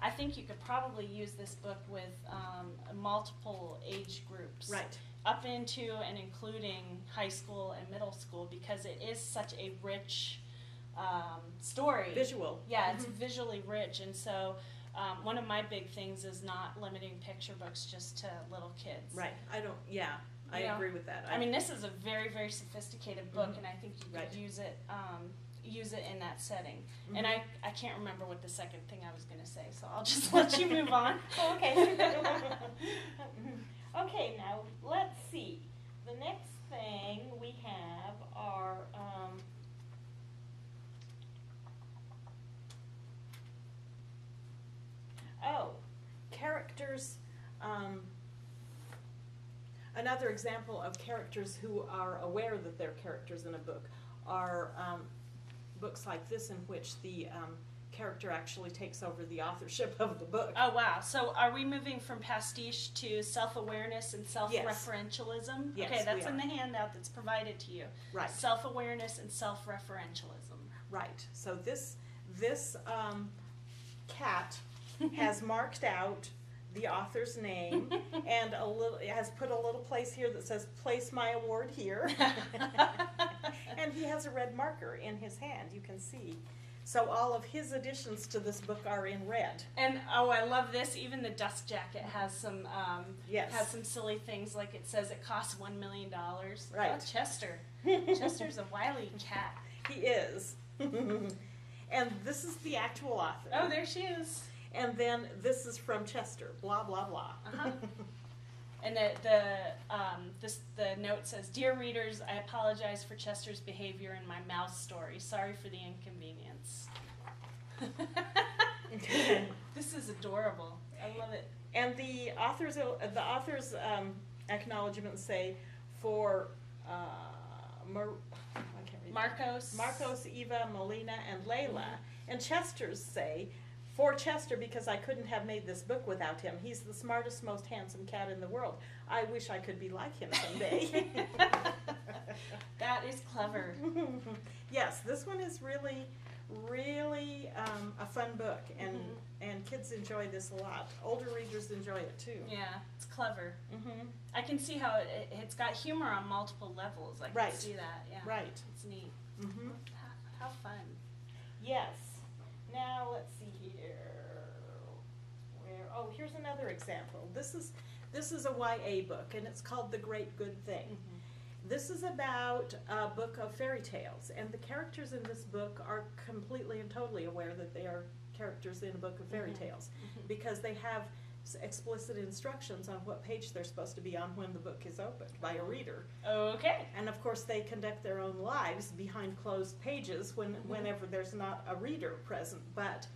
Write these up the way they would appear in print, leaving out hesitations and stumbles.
I think you could probably use this book with multiple age groups. Right. Up into and including high school and middle school, because it is such a rich story. Visual. Yeah, it's visually rich, and so one of my big things is not limiting picture books just to little kids. Right. I agree with that. I mean, this is a very, very sophisticated book, and I think you could use it in that setting. And I can't remember what the second thing I was going to say, so I'll just let you move on. Okay. Okay, now let's see. The next thing we have are characters. Another example of characters who are aware that they're characters in a book are books like this, in which the character actually takes over the authorship of the book. Oh, wow. So are we moving from pastiche to self-awareness and self-referentialism? Yes, okay, that's we in are. the handout that's provided to you. Right. Self-awareness and self-referentialism. Right. So this cat has marked out the author's name and has put a little place here that says, "Place my award here." And he has a red marker in his hand, you can see. So all of his additions to this book are in red. And I love this. Even the dust jacket has some Yes. has some silly things, like it says it costs $1 million. Right. Oh, Chester. Chester's a wily cat. He is. And this is the actual author. Oh, there she is. And then this is from Chester. Blah blah blah. And the note says, "Dear readers, I apologize for Chester's behavior in my mouse story. Sorry for the inconvenience." This is adorable. I love it. And the author's acknowledgments say for I can't read. Marcos, Eva, Melina, and Layla. And Chester's say, "For Chester, because I couldn't have made this book without him. He's the smartest, most handsome cat in the world. I wish I could be like him someday." That is clever. Yes, this one is really, really a fun book, and kids enjoy this a lot. Older readers enjoy it too. Yeah, it's clever. I can see how it's got humor on multiple levels. I can see that. Yeah. Right. It's neat. How fun. yes. Now let's see here. Here's another example. This is a YA book, and it's called The Great Good Thing. This is about a book of fairy tales, and the characters in this book are completely and totally aware that they are characters in a book of fairy tales, because they have explicit instructions on what page they're supposed to be on when the book is opened by a reader. Okay. And of course they conduct their own lives behind closed pages whenever there's not a reader present, but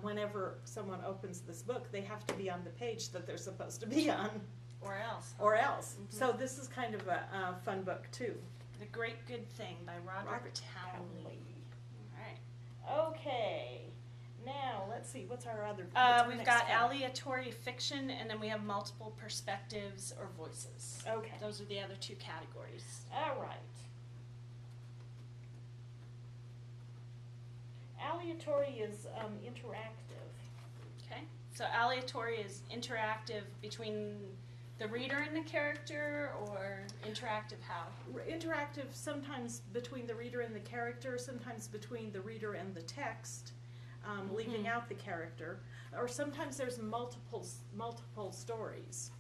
whenever someone opens this book, they have to be on the page that they're supposed to be on. Or else. So this is kind of a fun book too. The Great Good Thing by Roderick Townley. All right. Okay. Now let's see. What's our other? We've got aleatory fiction, and then we have multiple perspectives or voices. Okay. Those are the other two categories. All right. Aleatory is interactive. Okay. So aleatory is interactive between the reader and the character, or interactive how? Interactive sometimes between the reader and the character, sometimes between the reader and the text, leaving out the character, or sometimes there's multiple stories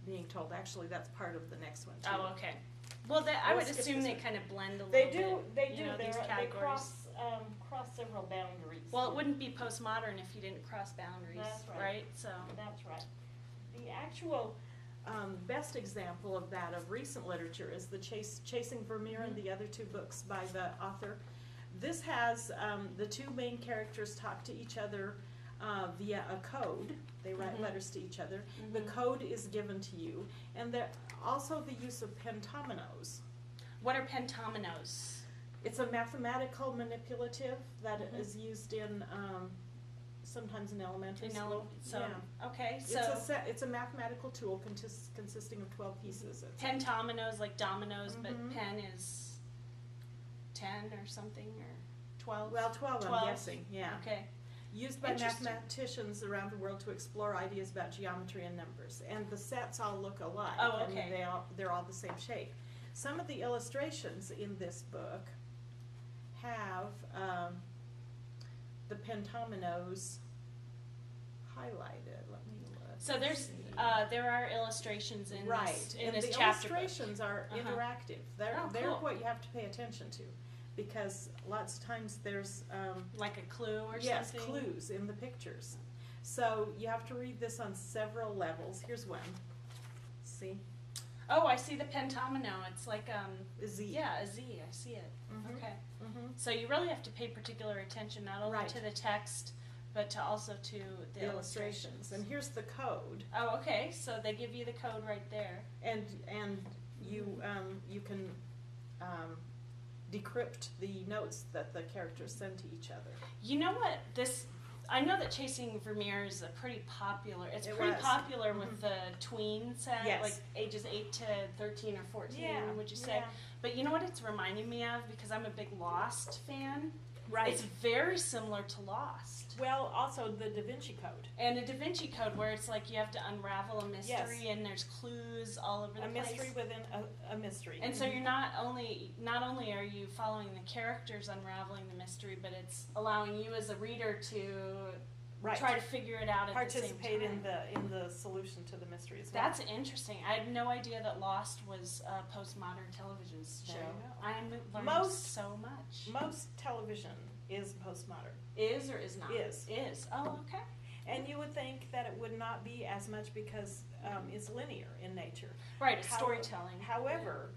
being told. Actually, that's part of the next one too. Oh, okay. Well, I would assume they kind of blend a little bit. They do. You know, these They categories. cross several boundaries. Well, it wouldn't be postmodern if you didn't cross boundaries, That's right. So. That's right. The actual best example of that of recent literature is the Chasing Vermeer and the other two books by the author. This has the two main characters talk to each other via a code. They write letters to each other. The code is given to you, and also the use of pentominoes. What are pentominoes? It's a mathematical manipulative that is used in sometimes in elementary school. Okay, it's a mathematical tool consisting of 12 pieces. Pentominoes, like dominoes, but pen is 10 or something, or 12? Well, 12, I'm guessing, yeah. Okay. used by Interesting. mathematicians around the world to explore ideas about geometry and numbers. And the sets all look alike. Oh, I mean, okay. they're all the same shape. Some of the illustrations in this book have the pentominoes highlighted. Let me look. So there are illustrations in Right, this, in and this the chapter book. illustrations are Uh-huh. interactive. They're Oh, they're cool. what you have to pay attention to, because lots of times there's Like a clue or yes, something? clues in the pictures. So you have to read this on several levels. Here's one. See? Oh, I see the pentomino. It's like, A Z. yeah, a Z. I see it. Mhm. Okay. Mm-hmm. So you really have to pay particular attention not only Right. to the text, but to also to the The illustrations. And here's the code. Oh, okay. So they give you the code right there. And you can decrypt the notes that the characters send to each other. You know what? I know that Chasing Vermeer is a pretty popular. It's It pretty was. popular Mhm. with the tween set, Yes. like ages 8 to 13 or 14. Would you say? Yeah. But you know what it's reminding me of, because I'm a big Lost fan. Right. It's very similar to Lost. Well, also the Da Vinci Code. And a Da Vinci Code, where it's like you have to unravel a mystery Yes. and there's clues all over the A place. mystery within a mystery. And so you're not only are you following the characters unraveling the mystery, but it's allowing you as a reader to Right. try to figure it out at Participate the same time. in the solution to the mystery as well. That's interesting. I had no idea that Lost was a postmodern television show. There you go. I learned Most- so much. Most television is postmodern. Is or is not? Is. Is. Oh, okay. And you would think that it would not be as much because it's linear in nature. Right, it's How- storytelling. However,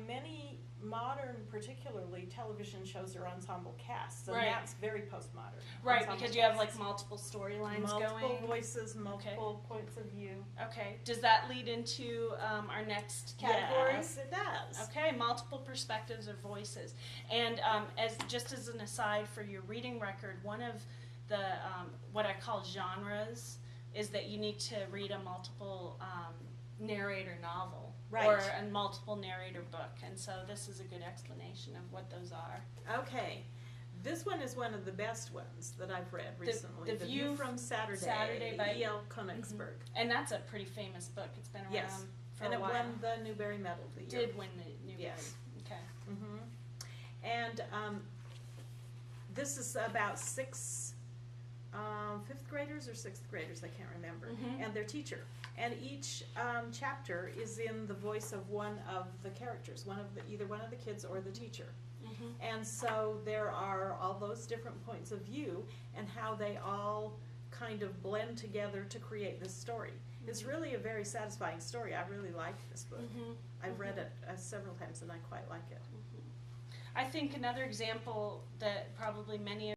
many modern, particularly television shows, are ensemble casts, and Right. that's very postmodern. Right, Ensemble because you have like casts. multiple storylines multiple going. voices, multiple points of view. Okay. Does that lead into our next category? Yes, it does. Okay, multiple perspectives or voices. And as an aside for your reading record, one of the what I call genres is that you need to read a multiple narrator novel. Right. Or a multiple narrator book. And so this is a good explanation of what those are. Okay. This one is one of the best ones that I've read recently. The View from Saturday by E.L. Königsberg. And that's a pretty famous book. It's been around Yes. for And a it while. won the Newbery Medal the year. Did win the Newbery. Yes. Okay. Mm-hmm. And this is about fifth graders or sixth graders, I can't remember, Mhm. and their teacher. And each chapter is in the voice of one of the characters, either one of the kids or the teacher. Mhm. And so there are all those different points of view and how they all kind of blend together to create this story. It's really a very satisfying story. I really like this book. Mhm. I've read it several times and I quite like it. I think another example that probably many of